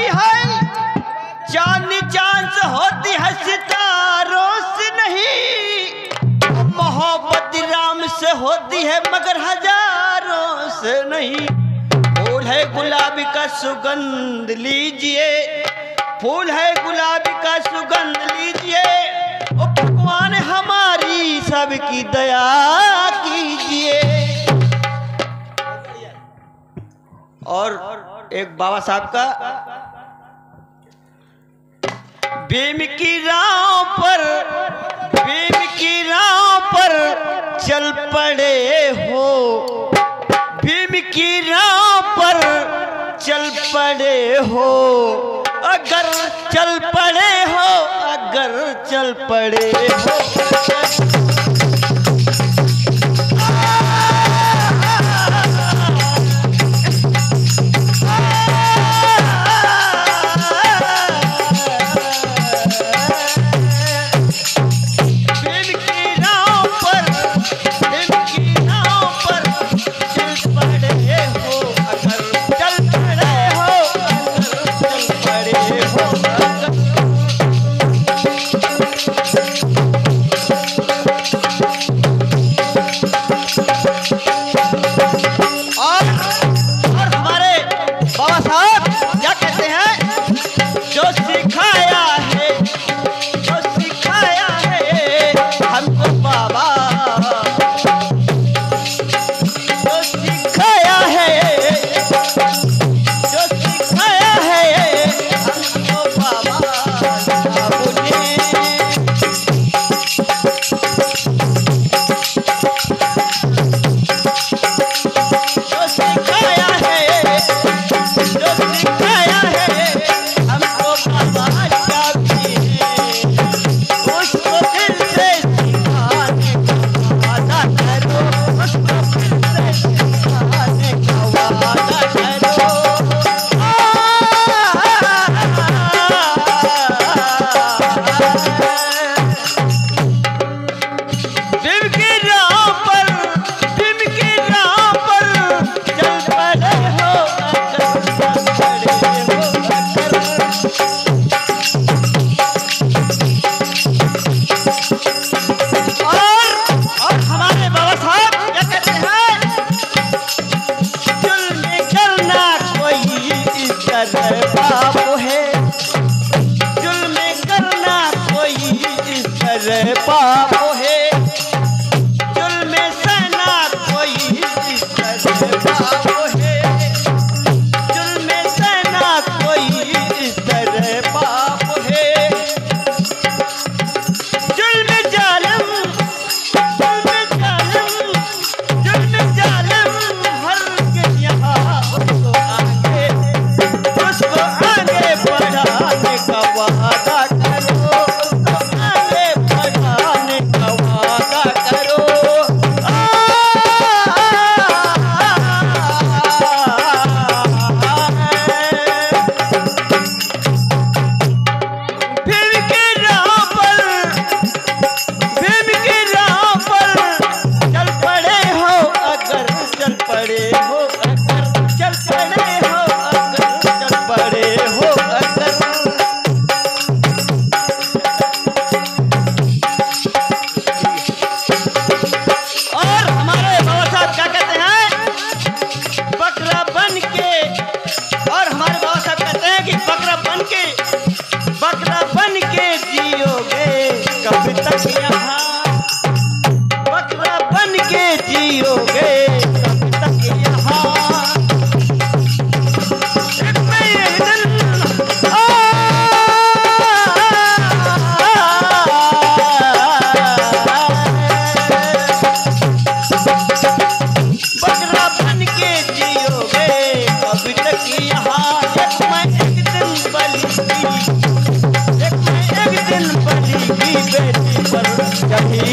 होती है चांद चांद से, होती है सितारों से नहीं। मोहब्बत राम से होती है मगर हजारों से नहीं। फूल है गुलाबी का सुगंध लीजिए, फूल है गुलाबी का सुगंध लीजिए। ओ भगवान हमारी सबकी दया कीजिए। और एक बाबा साहब का, भीम की राह पर, भीम की राह पर चल पड़े हो, भीम की राह पर चल पड़े हो। अगर चल पड़े हो, अगर चल पड़े हो।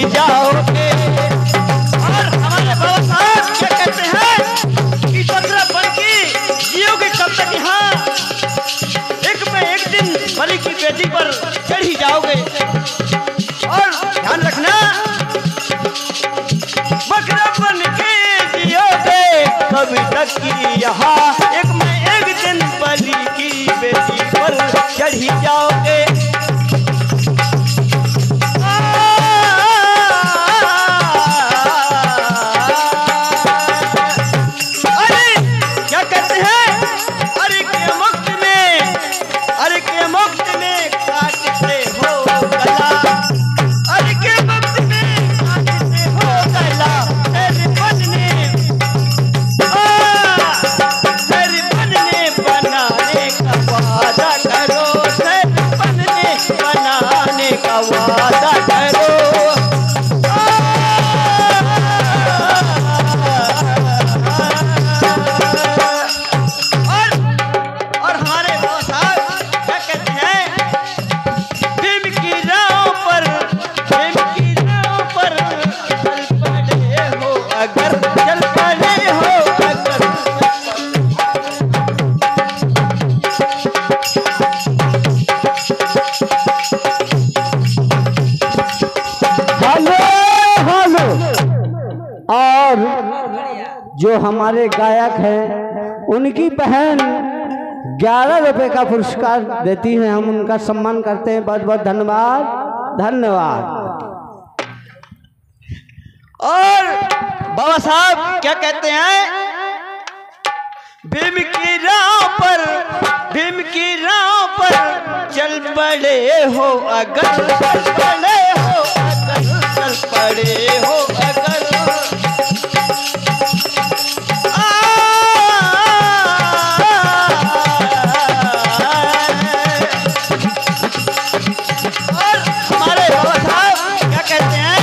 जाओगे। और हमारे बाबा साहब क्या कहते हैं कि बकरा बन के जियोगे कब तक यहाँ, एक में एक दिन बलि की बेटी पर चढ़ ही जाओगे। और ध्यान रखना, बकरा बन के जियोगे कब तक यहाँ, एक में एक दिन बलि की बेटी जो हमारे गायक हैं, उनकी बहन 11 रुपए का पुरस्कार देती हैं। हम उनका सम्मान करते हैं। बहुत बहुत धन्यवाद, धन्यवाद। और बाबा साहब क्या कहते हैं? भीम की राह पर, भीम की राह पर चल पड़े हो अगर, चल पड़े हो अगर, चल पड़े हो अगर। और हमारे बाबा साहब क्या कहते हैं?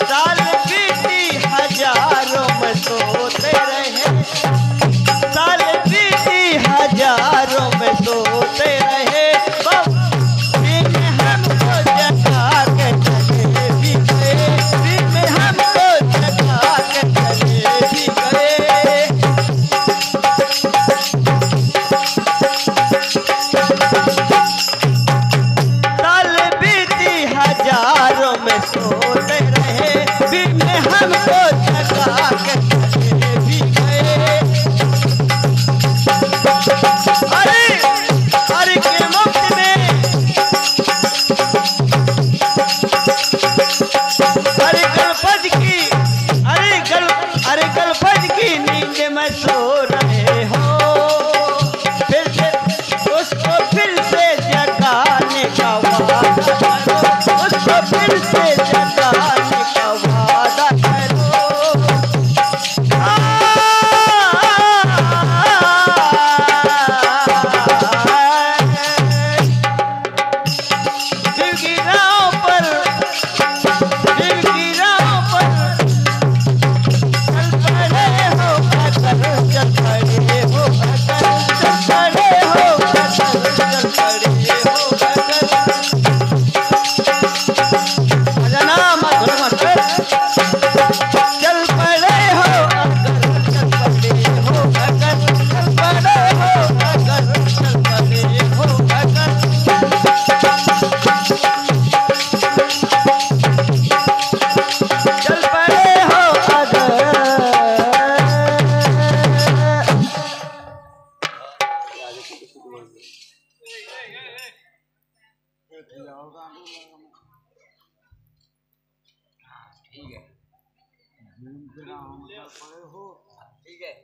साल बीती हजारों में सोते रहे, साल बीती हजारों में सोते रहे, भीम हमको जगा के चले भी गए, भीम हमको जगा के चले भी गए। साल बीती हजारों में सोते रहे, भीम हमको जगा के चले भी गए। अरे के मुफ्त में, अरे कल फज की नींद में सो रहे हो, फिर से उसको फिर से जगाने का वादा करो, उसको फिर से जगाने का वादा करो। भीम की राह पर, भीम की राह पर चल पड़े हो अगर, चल पड़े हो अगर, चल पड़े हो अगर, चल पड़े हो अगर। अजना मत मत चल पड़े हो अगर, चल पड़े हो अगर, चल पड़े हो अगर, चल पड़े हो अगर। चल पड़े हो अगर। ठीक है।